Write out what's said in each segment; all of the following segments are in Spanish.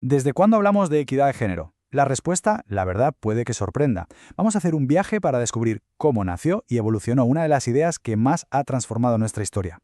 ¿Desde cuándo hablamos de equidad de género? La respuesta, la verdad, puede que sorprenda. Vamos a hacer un viaje para descubrir cómo nació y evolucionó una de las ideas que más ha transformado nuestra historia.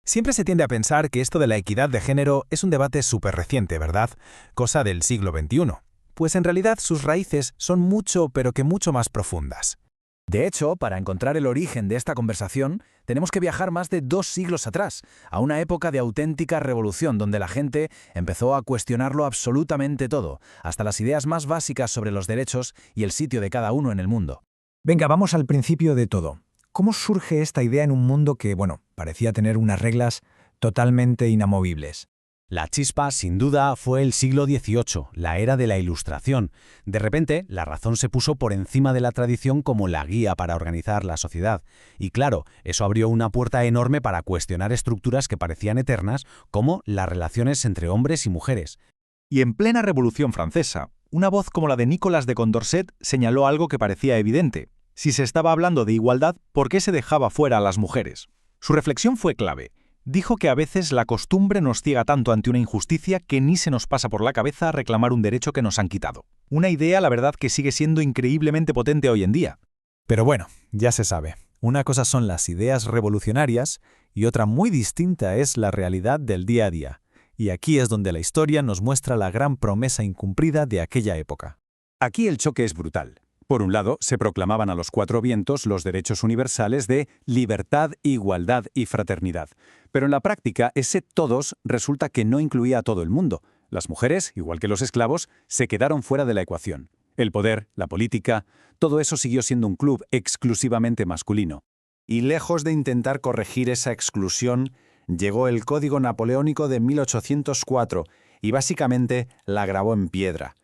Siempre se tiende a pensar que esto de la equidad de género es un debate súper reciente, ¿verdad? Cosa del siglo XXI. Pues en realidad sus raíces son mucho, pero que mucho más profundas. De hecho, para encontrar el origen de esta conversación, tenemos que viajar más de 2 siglos atrás, a una época de auténtica revolución donde la gente empezó a cuestionarlo absolutamente todo, hasta las ideas más básicas sobre los derechos y el sitio de cada uno en el mundo. Venga, vamos al principio de todo. ¿Cómo surge esta idea en un mundo que, parecía tener unas reglas totalmente inamovibles? La chispa, sin duda, fue el siglo XVIII, la era de la Ilustración. De repente, la razón se puso por encima de la tradición como la guía para organizar la sociedad. Y claro, eso abrió una puerta enorme para cuestionar estructuras que parecían eternas, como las relaciones entre hombres y mujeres. Y en plena Revolución Francesa, una voz como la de Nicolas de Condorcet señaló algo que parecía evidente. Si se estaba hablando de igualdad, ¿por qué se dejaba fuera a las mujeres? Su reflexión fue clave. Dijo que a veces la costumbre nos ciega tanto ante una injusticia que ni se nos pasa por la cabeza reclamar un derecho que nos han quitado. Una idea, la verdad, que sigue siendo increíblemente potente hoy en día. Pero bueno, ya se sabe. Una cosa son las ideas revolucionarias y otra muy distinta es la realidad del día a día. Y aquí es donde la historia nos muestra la gran promesa incumplida de aquella época. Aquí el choque es brutal. Por un lado, se proclamaban a los cuatro vientos los derechos universales de libertad, igualdad y fraternidad. Pero en la práctica, ese todos resulta que no incluía a todo el mundo. Las mujeres, igual que los esclavos, se quedaron fuera de la ecuación. El poder, la política, todo eso siguió siendo un club exclusivamente masculino. Y lejos de intentar corregir esa exclusión, llegó el Código Napoleónico de 1804 y básicamente la grabó en piedra.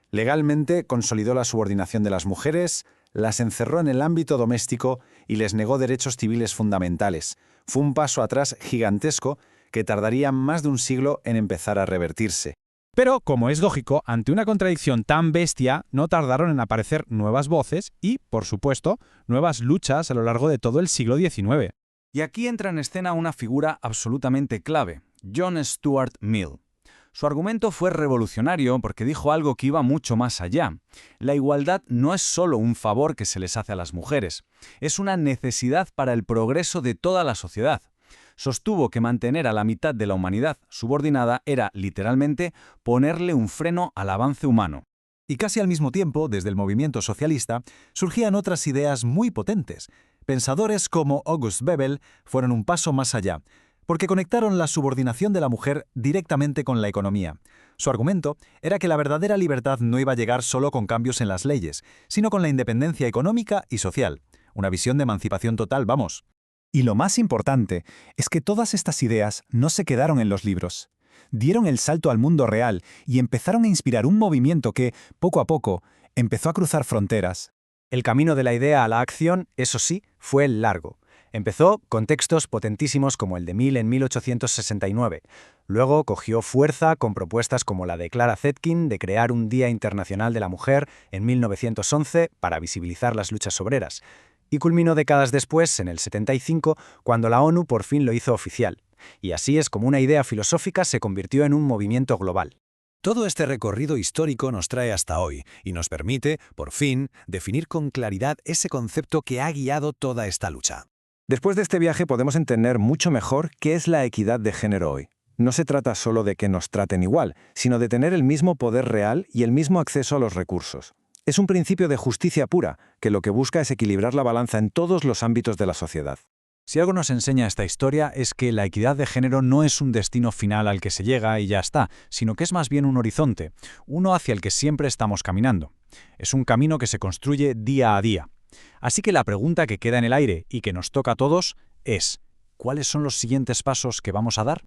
Legalmente consolidó la subordinación de las mujeres, las encerró en el ámbito doméstico y les negó derechos civiles fundamentales. Fue un paso atrás gigantesco que tardaría más de un siglo en empezar a revertirse. Pero, como es lógico, ante una contradicción tan bestia, no tardaron en aparecer nuevas voces y, por supuesto, nuevas luchas a lo largo de todo el siglo XIX. Y aquí entra en escena una figura absolutamente clave, John Stuart Mill. Su argumento fue revolucionario porque dijo algo que iba mucho más allá. La igualdad no es solo un favor que se les hace a las mujeres, es una necesidad para el progreso de toda la sociedad. Sostuvo que mantener a la mitad de la humanidad subordinada era, literalmente, ponerle un freno al avance humano. Y casi al mismo tiempo, desde el movimiento socialista, surgían otras ideas muy potentes. Pensadores como August Bebel fueron un paso más allá, porque conectaron la subordinación de la mujer directamente con la economía. Su argumento era que la verdadera libertad no iba a llegar solo con cambios en las leyes, sino con la independencia económica y social. Una visión de emancipación total, vamos. Y lo más importante es que todas estas ideas no se quedaron en los libros. Dieron el salto al mundo real y empezaron a inspirar un movimiento que, poco a poco, empezó a cruzar fronteras. El camino de la idea a la acción, eso sí, fue largo. Empezó con textos potentísimos como el de Mill en 1869. Luego cogió fuerza con propuestas como la de Clara Zetkin de crear un Día Internacional de la Mujer en 1911 para visibilizar las luchas obreras. Y culminó décadas después, en el 75, cuando la ONU por fin lo hizo oficial. Y así es como una idea filosófica se convirtió en un movimiento global. Todo este recorrido histórico nos trae hasta hoy y nos permite, por fin, definir con claridad ese concepto que ha guiado toda esta lucha. Después de este viaje podemos entender mucho mejor qué es la equidad de género hoy. No se trata solo de que nos traten igual, sino de tener el mismo poder real y el mismo acceso a los recursos. Es un principio de justicia pura, que lo que busca es equilibrar la balanza en todos los ámbitos de la sociedad. Si algo nos enseña esta historia es que la equidad de género no es un destino final al que se llega y ya está, sino que es más bien un horizonte, uno hacia el que siempre estamos caminando. Es un camino que se construye día a día. Así que la pregunta que queda en el aire y que nos toca a todos es, ¿cuáles son los siguientes pasos que vamos a dar?